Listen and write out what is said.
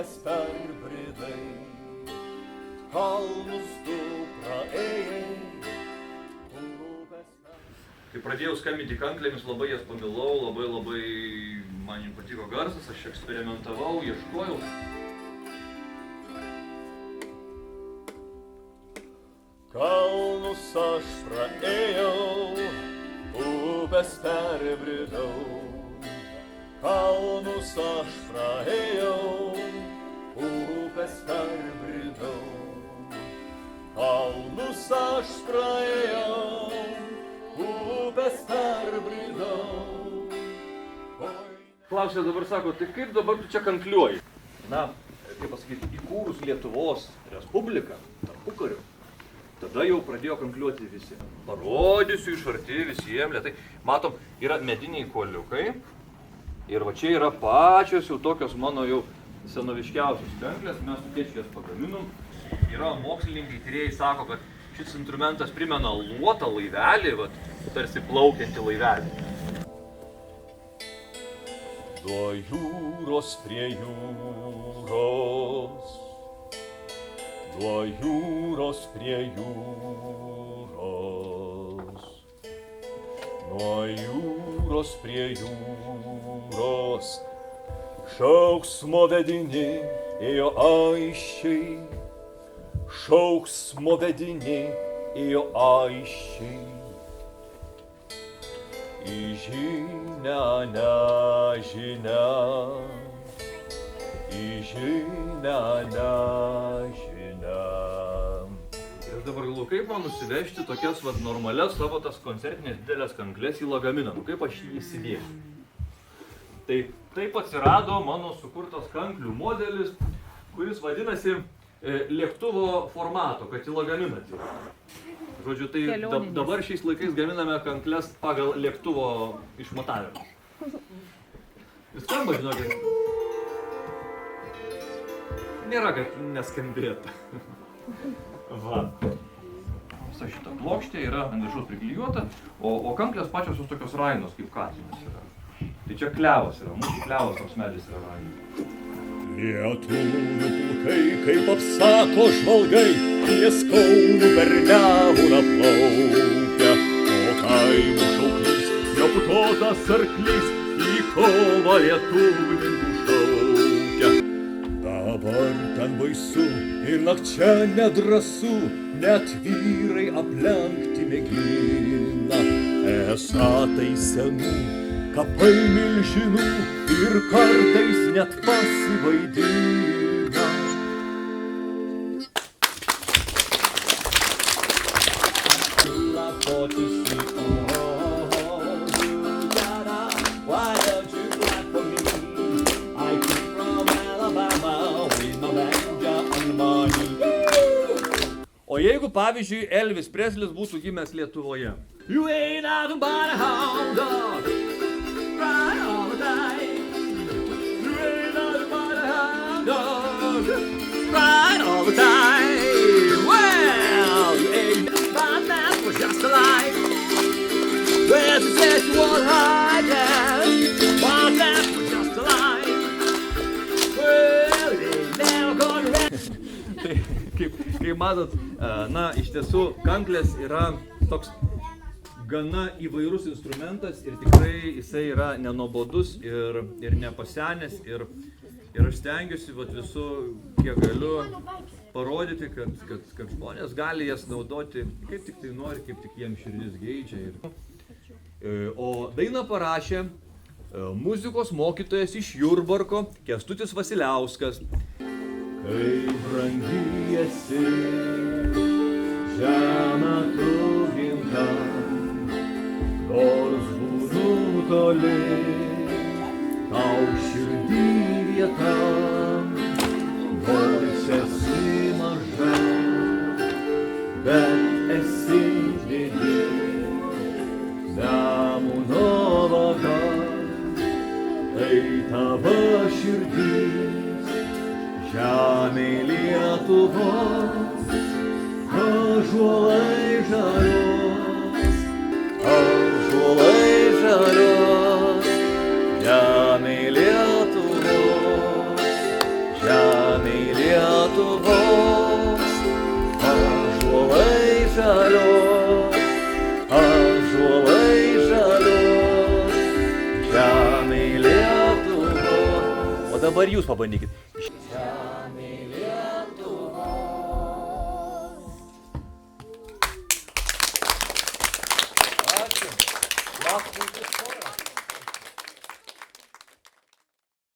upės perbridai, kalnus tu praėjai. Kai pradėjau skambinti kanklėmis, labai jas pamilau, labai man patiko garsas, aš eksperimentavau, ieškojau. Kalnus aš praėjau, upės perbridau. Kalnus aš praėjau, upės perbridau. Kalnus aš praėjau, upės perbridau. Klausė dabar sako, tai kaip dabar tu čia kankliuoji? Na, kaip pasakyti, įkūrus Lietuvos Respubliką, tarpukariu, tada jau pradėjo kankliuoti visi. Parodysiu iš arti visiems lėtai. Matom, yra mediniai kuoliukai. Ir va čia yra pačios jau tokios mano jau senoviškiausios kanklės. Mes su tėčiu jas pagaminom. Yra mokslininkai, tyrėjai sako, kad šis instrumentas primena luotą laivelį, vat, tarsi plaukiantį laivelį. Nuo jūros prie jūros, nuo jūros prie jūros, nuo jūros prie jūros, šauksmo vedini ėjo aiščiai, šauksmo vedini ėjo aiščiai. Į žinią nežinią, į žinią nežinią. Ir aš dabar galvoju, kaip man nusivežti tokias vat normalias savo tas koncertinės didelės kanklės į lagaminą, nu kaip aš jį įsidėsiu. Tai taip atsirado mano sukurtas kanklių modelis, kuris vadinasi lėktuvo formato, kad į lagaminą tilptų. Žodžiu, tai dabar šiais laikais gaminame kankles pagal lėktuvo išmatavimą. Vis skamba, žinokit. Nėra, kad neskambėtų. Va. Visa šita plokštė yra ant viršaus priklijuota, o kanklės pačios jos tokios rainos, kaip katinas yra. Tai čia klevas yra, mūsų klevas toks medis yra rainas. Lietuvių pulkai, kaip apsako žvalgai, ties Kaunu per Nemuną plaukia, o kaimų šauklys, neputotas arklys, į kovą lietuvininkų šaukia. Dabar ten baisu ir nakčia nedrąsu, net vyrai aplenkti mėgina, esą tai senų kapai milžinų ir kartais net pasivaidina. Why don't you clap for me? I came from Alabama with my banjo on my knee. O jeigu, pavyzdžiui, Elvis Preslis būtų gimęs Lietuvoje? You ain't nothing but a hound dog. Right all the time. You ain't nothing but a hound dog. Right all the time. Well, you ain't but that was just a lie. Well, she said she was high, yeah. But that was just a lie. Well, it ain't never gonna rest. Tai, kaip matot, na, iš tiesų, kanklės yra toks gana įvairus instrumentas ir tikrai jisai yra nenuobodus ir nepasenęs ir aš stengiuosi visų, kiek galiu, parodyti, kad žmonės gali jas naudoti kaip tik tai nori, kaip tik jiems širdis geidžia. O dainą parašė muzikos mokytojas iš Jurbarko Kęstutis Vasiliauskas. Kai brangi esi, žemė tu gimta, nors būnu toli, tau širdį vieta, nors esi maža, bet esi didi, Nemuno vaga, tai tavo širdis, žemė Lietuvos, ąžuolai žalios, ąžuolai žalios, žemė Lietuvos, žemė Lietuvos, ąžuolai žalios, ąžuolai žalios, žemė Lietuvos. O dabar jūs pabandykit.